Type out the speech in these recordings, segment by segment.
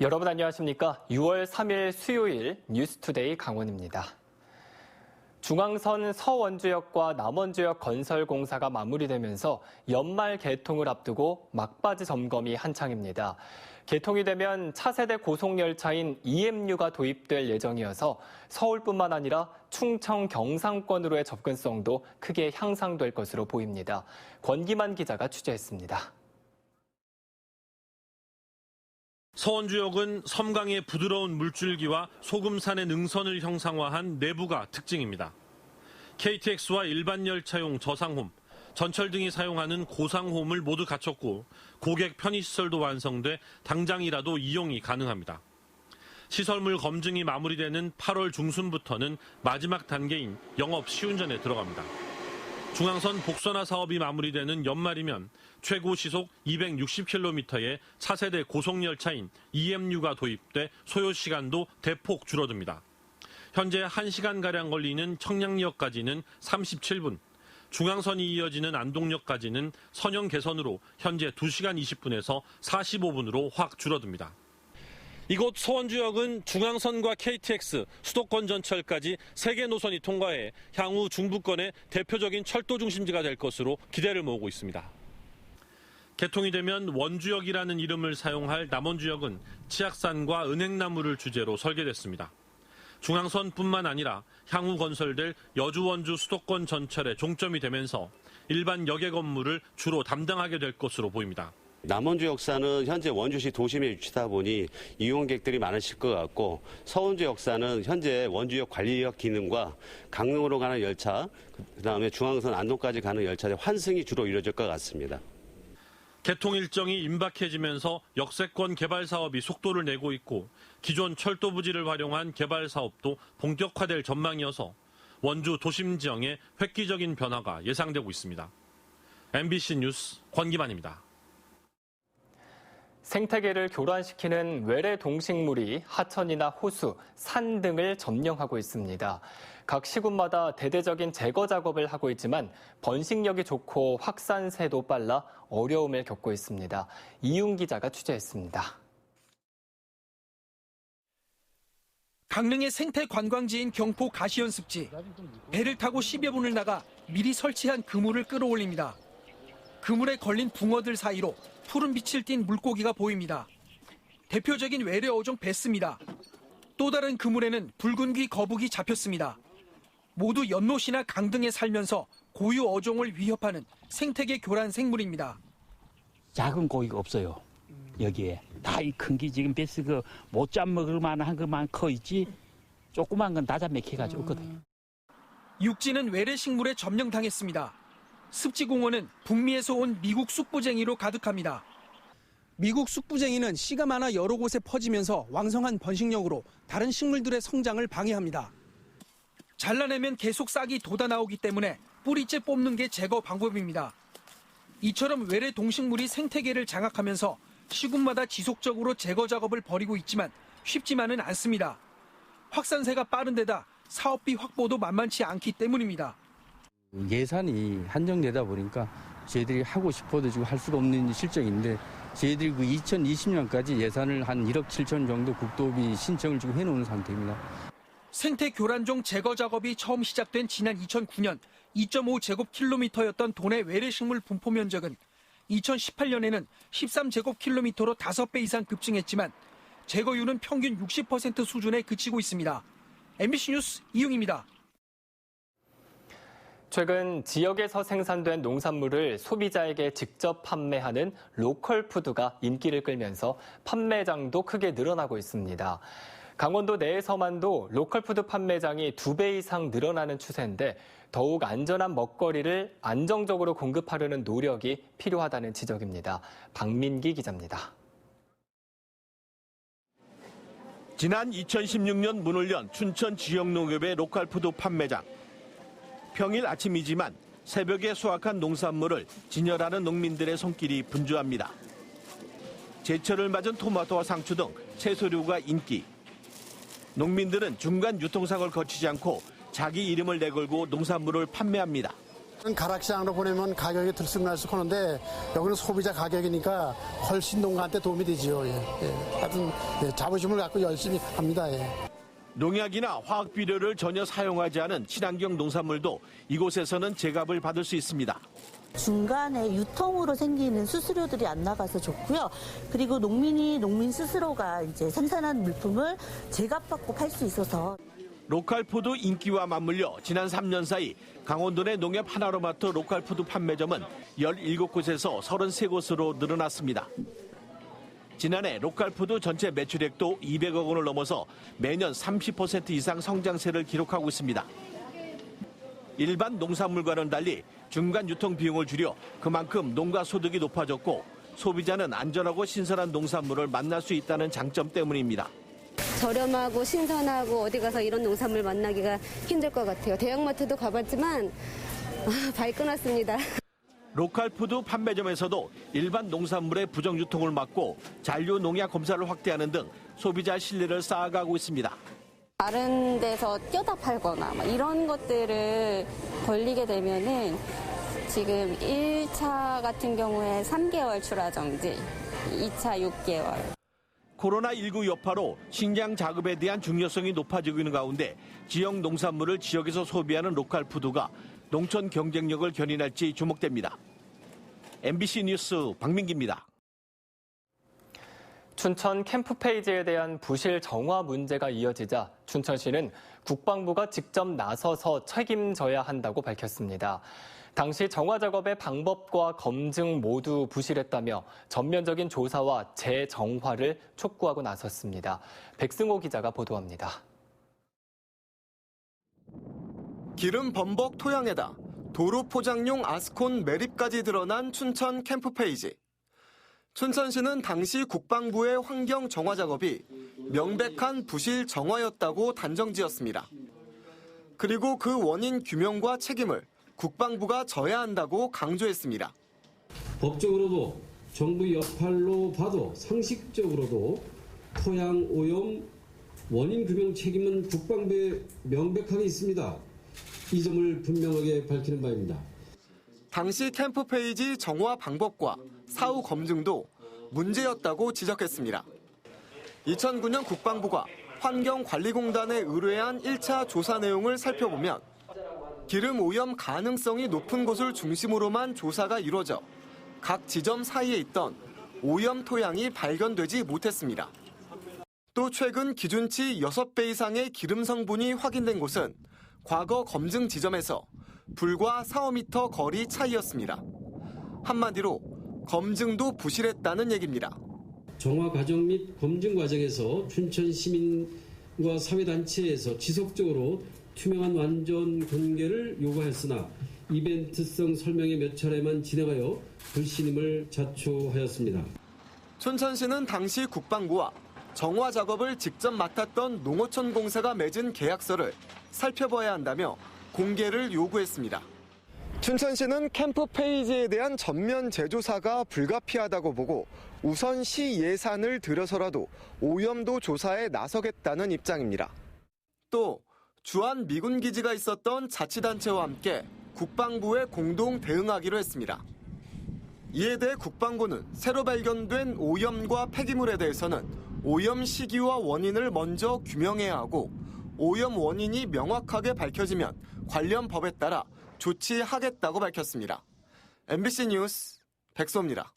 여러분 안녕하십니까? 6월 3일 수요일 뉴스투데이 강원입니다. 중앙선 서원주역과 남원주역 건설 공사가 마무리되면서 연말 개통을 앞두고 막바지 점검이 한창입니다. 개통이 되면 차세대 고속열차인 EMU가 도입될 예정이어서 서울뿐만 아니라 충청 경상권으로의 접근성도 크게 향상될 것으로 보입니다. 권기만 기자가 취재했습니다. 서원주역은 섬강의 부드러운 물줄기와 소금산의 능선을 형상화한 내부가 특징입니다. KTX와 일반 열차용 저상홈, 전철 등이 사용하는 고상홈을 모두 갖췄고 고객 편의시설도 완성돼 당장이라도 이용이 가능합니다. 시설물 검증이 마무리되는 8월 중순부터는 마지막 단계인 영업 시운전에 들어갑니다. 중앙선 복선화 사업이 마무리되는 연말이면 최고 시속 260km의 차세대 고속열차인 EMU가 도입돼 소요시간도 대폭 줄어듭니다. 현재 1시간가량 걸리는 청량리역까지는 37분, 중앙선이 이어지는 안동역까지는 선형 개선으로 현재 2시간 20분에서 45분으로 확 줄어듭니다. 이곳 서원주역은 중앙선과 KTX, 수도권 전철까지 3개 노선이 통과해 향후 중부권의 대표적인 철도 중심지가 될 것으로 기대를 모으고 있습니다. 개통이 되면 원주역이라는 이름을 사용할 남원주역은 치악산과 은행나무를 주제로 설계됐습니다. 중앙선뿐만 아니라 향후 건설될 여주-원주 수도권 전철의 종점이 되면서 일반 역의 건물을 주로 담당하게 될 것으로 보입니다. 남원주 역사는 현재 원주시 도심에 위치하다 보니 이용객들이 많으실 것 같고, 서원주 역사는 현재 원주역 관리역 기능과 강릉으로 가는 열차, 그다음에 중앙선 안동까지 가는 열차의 환승이 주로 이루어질 것 같습니다. 개통 일정이 임박해지면서 역세권 개발 사업이 속도를 내고 있고 기존 철도 부지를 활용한 개발 사업도 본격화될 전망이어서 원주 도심 지형에 획기적인 변화가 예상되고 있습니다. MBC 뉴스 권기만입니다. 생태계를 교란시키는 외래 동식물이 하천이나 호수, 산 등을 점령하고 있습니다. 각 시군마다 대대적인 제거 작업을 하고 있지만 번식력이 좋고 확산세도 빨라 어려움을 겪고 있습니다. 이윤 기자가 취재했습니다. 강릉의 생태 관광지인 경포 가시연 습지. 배를 타고 10여 분을 나가 미리 설치한 그물을 끌어올립니다. 그물에 걸린 붕어들 사이로 푸른 빛을 띤 물고기가 보입니다. 대표적인 외래 어종 베스입니다. 또 다른 그물에는 붉은 귀 거북이 잡혔습니다. 모두 연못이나 강 등에 살면서 고유 어종을 위협하는 생태계 교란 생물입니다. 작은 고기가 없어요. 여기에 다 이 큰 게 지금 베스 그 못 잡먹을 만한 것만 커 있지 조그만 건 다 잡맥혀가지고 없거든요. 육지는 외래 식물에 점령당했습니다. 습지공원은 북미에서 온 미국 쑥부쟁이로 가득합니다. 미국 쑥부쟁이는 씨가 많아 여러 곳에 퍼지면서 왕성한 번식력으로 다른 식물들의 성장을 방해합니다. 잘라내면 계속 싹이 돋아나오기 때문에 뿌리째 뽑는 게 제거 방법입니다. 이처럼 외래 동식물이 생태계를 장악하면서 시군마다 지속적으로 제거 작업을 벌이고 있지만 쉽지만은 않습니다. 확산세가 빠른 데다 사업비 확보도 만만치 않기 때문입니다. 예산이 한정되다 보니까 저희들이 하고 싶어도 지금 할 수가 없는 실정인데, 저희들이 그 2020년까지 예산을 한 1억 7천 정도 국도비 신청을 지금 해놓은 상태입니다. 생태 교란종 제거 작업이 처음 시작된 지난 2009년 2.5제곱킬로미터였던 도내 외래식물 분포 면적은 2018년에는 13제곱킬로미터로 5배 이상 급증했지만 제거율은 평균 60% 수준에 그치고 있습니다. MBC 뉴스 이용입니다. 최근 지역에서 생산된 농산물을 소비자에게 직접 판매하는 로컬 푸드가 인기를 끌면서 판매장도 크게 늘어나고 있습니다. 강원도 내에서만도 로컬 푸드 판매장이 2배 이상 늘어나는 추세인데 더욱 안전한 먹거리를 안정적으로 공급하려는 노력이 필요하다는 지적입니다. 박민기 기자입니다. 지난 2016년 문을 연 춘천 지역농협의 로컬 푸드 판매장. 평일 아침이지만 새벽에 수확한 농산물을 진열하는 농민들의 손길이 분주합니다. 제철을 맞은 토마토와 상추 등 채소류가 인기. 농민들은 중간 유통상을 거치지 않고 자기 이름을 내걸고 농산물을 판매합니다. 가락시장으로 보내면 가격이 들쑥날쑥하는데 여기는 소비자 가격이니까 훨씬 농가한테 도움이 되지요. 하여튼 자부심을 갖고 열심히 합니다. 농약이나 화학 비료를 전혀 사용하지 않은 친환경 농산물도 이곳에서는 제값을 받을 수 있습니다. 중간에 유통으로 생기는 수수료들이 안 나가서 좋고요. 그리고 농민 스스로가 이제 생산한 물품을 제값받고 팔 수 있어서. 로컬푸드 인기와 맞물려 지난 3년 사이 강원도 내 농협 하나로마트 로컬푸드 판매점은 17곳에서 33곳으로 늘어났습니다. 지난해 로컬푸드 전체 매출액도 200억 원을 넘어서 매년 30% 이상 성장세를 기록하고 있습니다. 일반 농산물과는 달리 중간 유통 비용을 줄여 그만큼 농가 소득이 높아졌고 소비자는 안전하고 신선한 농산물을 만날 수 있다는 장점 때문입니다. 저렴하고 신선하고 어디 가서 이런 농산물 만나기가 힘들 것 같아요. 대형마트도 가봤지만 발끈했습니다. 로컬푸드 판매점에서도 일반 농산물의 부정 유통을 막고 잔류 농약 검사를 확대하는 등 소비자 신뢰를 쌓아가고 있습니다. 다른 데서 껴다 팔거나 이런 것들을 걸리게 되면은 지금 1차 같은 경우에 3개월 출하 정지, 2차 6개월. 코로나19 여파로 식량 자급에 대한 중요성이 높아지고 있는 가운데 지역 농산물을 지역에서 소비하는 로컬푸드가 농촌 경쟁력을 견인할지 주목됩니다. MBC 뉴스 박민기입니다. 춘천 캠프페이지에 대한 부실 정화 문제가 이어지자 춘천시는 국방부가 직접 나서서 책임져야 한다고 밝혔습니다. 당시 정화 작업의 방법과 검증 모두 부실했다며 전면적인 조사와 재정화를 촉구하고 나섰습니다. 백승호 기자가 보도합니다. 기름 범벅 토양에다 도로 포장용 아스콘 매립까지 드러난 춘천 캠프페이지. 춘천시는 당시 국방부의 환경 정화 작업이 명백한 부실 정화였다고 단정지었습니다. 그리고 그 원인 규명과 책임을 국방부가 져야 한다고 강조했습니다. 법적으로도 정부 역할로 봐도 상식적으로도 토양 오염 원인 규명 책임은 국방부에 명백하게 있습니다. 이 점을 분명하게 밝히는 바입니다. 당시 캠프페이지 정화 방법과 사후 검증도 문제였다고 지적했습니다. 2009년 국방부가 환경관리공단에 의뢰한 1차 조사 내용을 살펴보면 기름 오염 가능성이 높은 곳을 중심으로만 조사가 이루어져 각 지점 사이에 있던 오염 토양이 발견되지 못했습니다. 또 최근 기준치 6배 이상의 기름 성분이 확인된 곳은 과거 검증 지점에서 불과 4~5m 거리 차이였습니다. 한마디로 검증도 부실했다는 얘기입니다. 정화 과정 및 검증 과정에서 춘천 시민과 사회단체에서 지속적으로 투명한 완전 공개를 요구하였으나 이벤트성 설명회 몇 차례만 진행하여 불신임을 자초하였습니다. 춘천시는 당시 국방부와 정화 작업을 직접 맡았던 농어촌 공사가 맺은 계약서를 살펴봐야 한다며 공개를 요구했습니다. 춘천시는 캠프페이지에 대한 전면 재조사가 불가피하다고 보고 우선 시 예산을 들여서라도 오염도 조사에 나서겠다는 입장입니다. 또 주안 미군 기지가 있었던 자치단체와 함께 국방부에 공동 대응하기로 했습니다. 이에 대해 국방부는 새로 발견된 오염과 폐기물에 대해서는 오염 시기와 원인을 먼저 규명해야 하고 오염 원인이 명확하게 밝혀지면 관련 법에 따라 조치하겠다고 밝혔습니다. MBC 뉴스 백소입니다.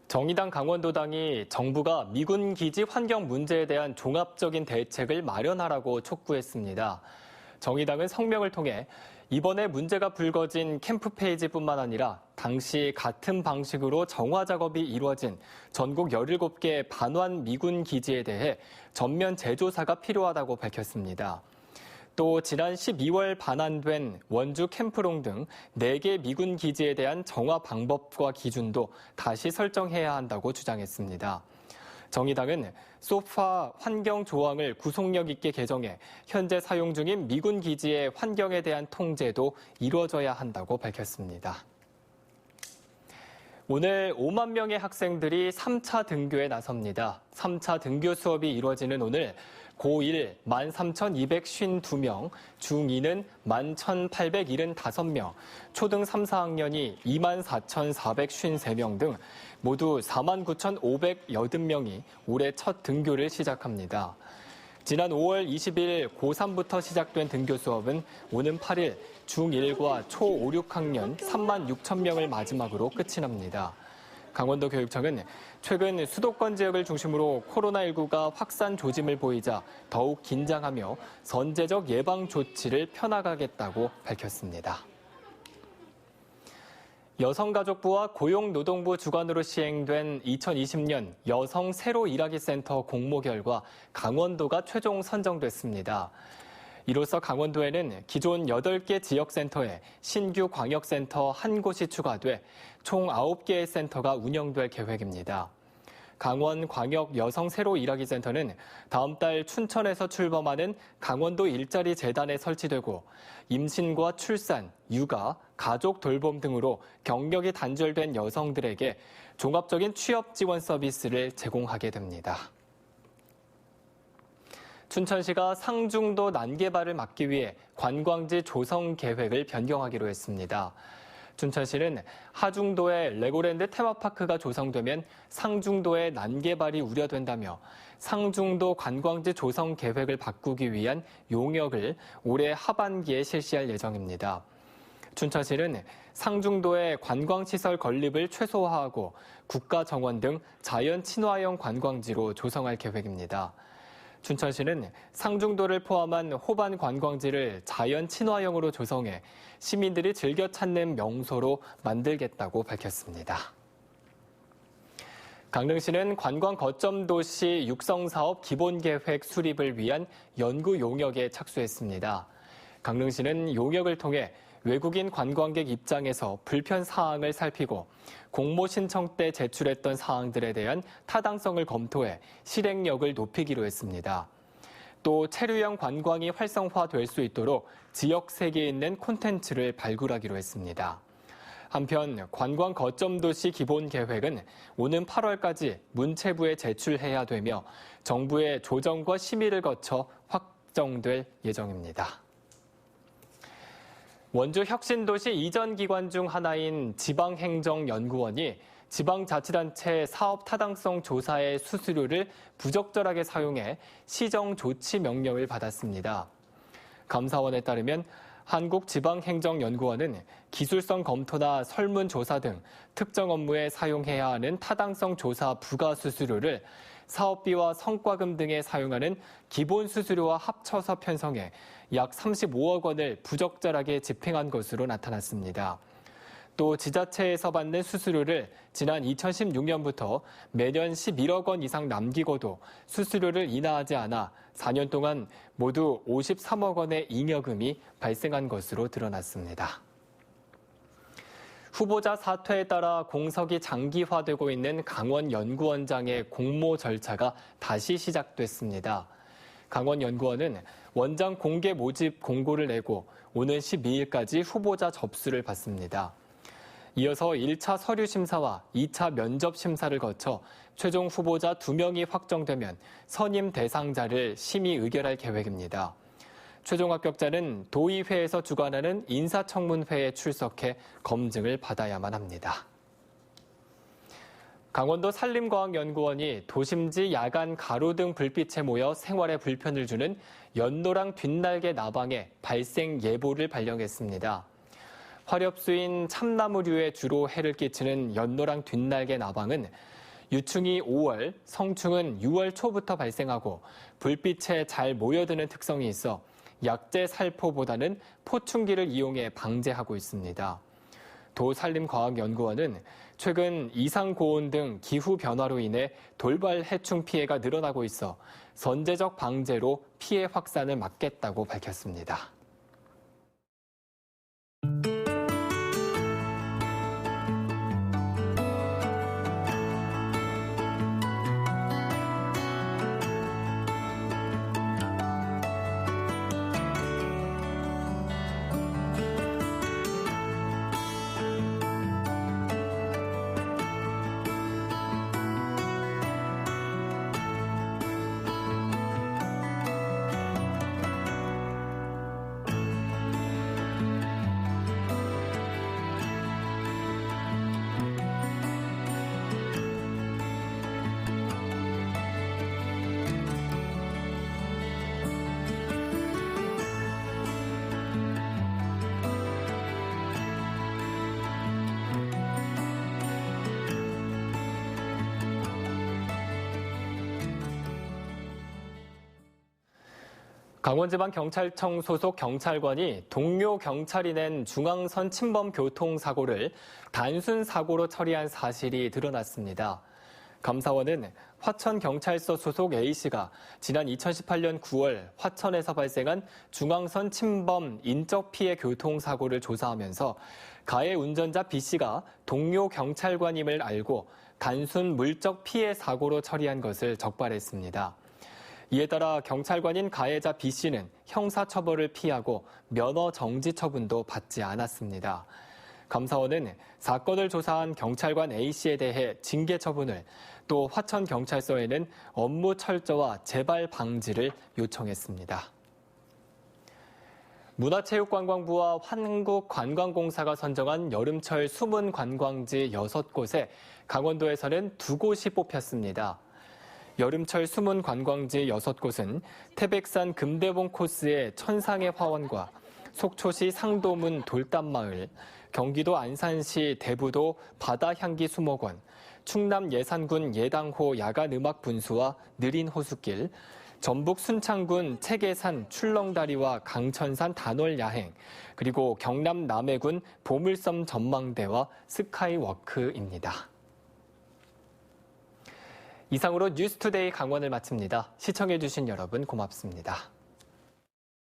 정의당 강원도당이 정부가 미군 기지 환경 문제에 대한 종합적인 대책을 마련하라고 촉구했습니다. 정의당은 성명을 통해 이번에 문제가 불거진 캠프페이지뿐만 아니라 당시 같은 방식으로 정화 작업이 이루어진 전국 17개 반환 미군 기지에 대해 전면 재조사가 필요하다고 밝혔습니다. 또 지난 12월 반환된 원주 캠프롱 등 4개 미군 기지에 대한 정화 방법과 기준도 다시 설정해야 한다고 주장했습니다. 정의당은 소파 환경 조항을 구속력 있게 개정해 현재 사용 중인 미군 기지의 환경에 대한 통제도 이루어져야 한다고 밝혔습니다. 오늘 5만 명의 학생들이 3차 등교에 나섭니다. 3차 등교 수업이 이루어지는 오늘 고1 13,252명, 중2는 11,875명, 초등 3, 4학년이 24,453명 등 모두 49,580명이 올해 첫 등교를 시작합니다. 지난 5월 20일 고3부터 시작된 등교 수업은 오는 8일 중1과 초5, 6학년 3만 6천 명을 마지막으로 끝이 납니다. 강원도 교육청은 최근 수도권 지역을 중심으로 코로나19가 확산 조짐을 보이자 더욱 긴장하며 선제적 예방 조치를 펴나가겠다고 밝혔습니다. 여성가족부와 고용노동부 주관으로 시행된 2020년 여성 새로 일하기 센터 공모 결과 강원도가 최종 선정됐습니다. 이로써 강원도에는 기존 8개 지역센터에 신규 광역센터 1곳이 추가돼 총 9개의 센터가 운영될 계획입니다. 강원 광역 여성 새로 일하기 센터는 다음 달 춘천에서 출범하는 강원도 일자리 재단에 설치되고 임신과 출산, 육아, 가족 돌봄 등으로 경력이 단절된 여성들에게 종합적인 취업 지원 서비스를 제공하게 됩니다. 춘천시가 상중도 난개발을 막기 위해 관광지 조성 계획을 변경하기로 했습니다. 춘천시는 하중도에 레고랜드 테마파크가 조성되면 상중도의 난개발이 우려된다며 상중도 관광지 조성 계획을 바꾸기 위한 용역을 올해 하반기에 실시할 예정입니다. 춘천시는 상중도의 관광시설 건립을 최소화하고 국가정원 등 자연 친화형 관광지로 조성할 계획입니다. 춘천시는 상중도를 포함한 호반 관광지를 자연 친화형으로 조성해 시민들이 즐겨 찾는 명소로 만들겠다고 밝혔습니다. 강릉시는 관광 거점 도시 육성사업 기본계획 수립을 위한 연구 용역에 착수했습니다. 강릉시는 용역을 통해 외국인 관광객 입장에서 불편 사항을 살피고 공모 신청 때 제출했던 사항들에 대한 타당성을 검토해 실행력을 높이기로 했습니다. 또 체류형 관광이 활성화될 수 있도록 지역 세계에 있는 콘텐츠를 발굴하기로 했습니다. 한편 관광 거점 도시 기본 계획은 오는 8월까지 문체부에 제출해야 되며 정부의 조정과 심의를 거쳐 확정될 예정입니다. 원주 혁신도시 이전 기관 중 하나인 지방행정연구원이 지방자치단체 사업 타당성 조사의 수수료를 부적절하게 사용해 시정 조치 명령을 받았습니다. 감사원에 따르면 한국지방행정연구원은 기술성 검토나 설문조사 등 특정 업무에 사용해야 하는 타당성 조사 부가 수수료를 사업비와 성과금 등에 사용하는 기본 수수료와 합쳐서 편성해 약 35억 원을 부적절하게 집행한 것으로 나타났습니다. 또 지자체에서 받는 수수료를 지난 2016년부터 매년 11억 원 이상 남기고도 수수료를 인하하지 않아 4년 동안 모두 53억 원의 잉여금이 발생한 것으로 드러났습니다. 후보자 사퇴에 따라 공석이 장기화되고 있는 강원연구원장의 공모 절차가 다시 시작됐습니다. 강원연구원은 원장 공개 모집 공고를 내고 오는 12일까지 후보자 접수를 받습니다. 이어서 1차 서류 심사와 2차 면접 심사를 거쳐 최종 후보자 2명이 확정되면 선임 대상자를 심의 의결할 계획입니다. 최종 합격자는 도의회에서 주관하는 인사청문회에 출석해 검증을 받아야만 합니다. 강원도 산림과학연구원이 도심지 야간 가로등 불빛에 모여 생활에 불편을 주는 연노랑 뒷날개 나방의 발생 예보를 발령했습니다. 화렵수인 참나무류에 주로 해를 끼치는 연노랑 뒷날개 나방은 유충이 5월, 성충은 6월 초부터 발생하고 불빛에 잘 모여드는 특성이 있어 약제 살포보다는 포충기를 이용해 방제하고 있습니다. 도산림과학연구원은 최근 이상고온 등 기후 변화로 인해 돌발 해충 피해가 늘어나고 있어 선제적 방제로 피해 확산을 막겠다고 밝혔습니다. 강원지방경찰청 소속 경찰관이 동료 경찰이 낸 중앙선 침범 교통사고를 단순 사고로 처리한 사실이 드러났습니다. 감사원은 화천경찰서 소속 A씨가 지난 2018년 9월 화천에서 발생한 중앙선 침범 인적 피해 교통사고를 조사하면서 가해 운전자 B씨가 동료 경찰관임을 알고 단순 물적 피해 사고로 처리한 것을 적발했습니다. 이에 따라 경찰관인 가해자 B씨는 형사처벌을 피하고 면허 정지 처분도 받지 않았습니다. 감사원은 사건을 조사한 경찰관 A씨에 대해 징계 처분을, 또 화천경찰서에는 업무 철저와 재발 방지를 요청했습니다. 문화체육관광부와 한국관광공사가 선정한 여름철 숨은 관광지 6곳에 강원도에서는 2곳이 뽑혔습니다. 여름철 숨은 관광지 6곳은 태백산 금대봉 코스의 천상의 화원과 속초시 상도문 돌담마을, 경기도 안산시 대부도 바다향기 수목원, 충남 예산군 예당호 야간음악 분수와 느린 호수길, 전북 순창군 체계산 출렁다리와 강천산 단월 야행, 그리고 경남 남해군 보물섬 전망대와 스카이워크입니다. 이상으로 뉴스투데이 강원을 마칩니다. 시청해주신 여러분 고맙습니다.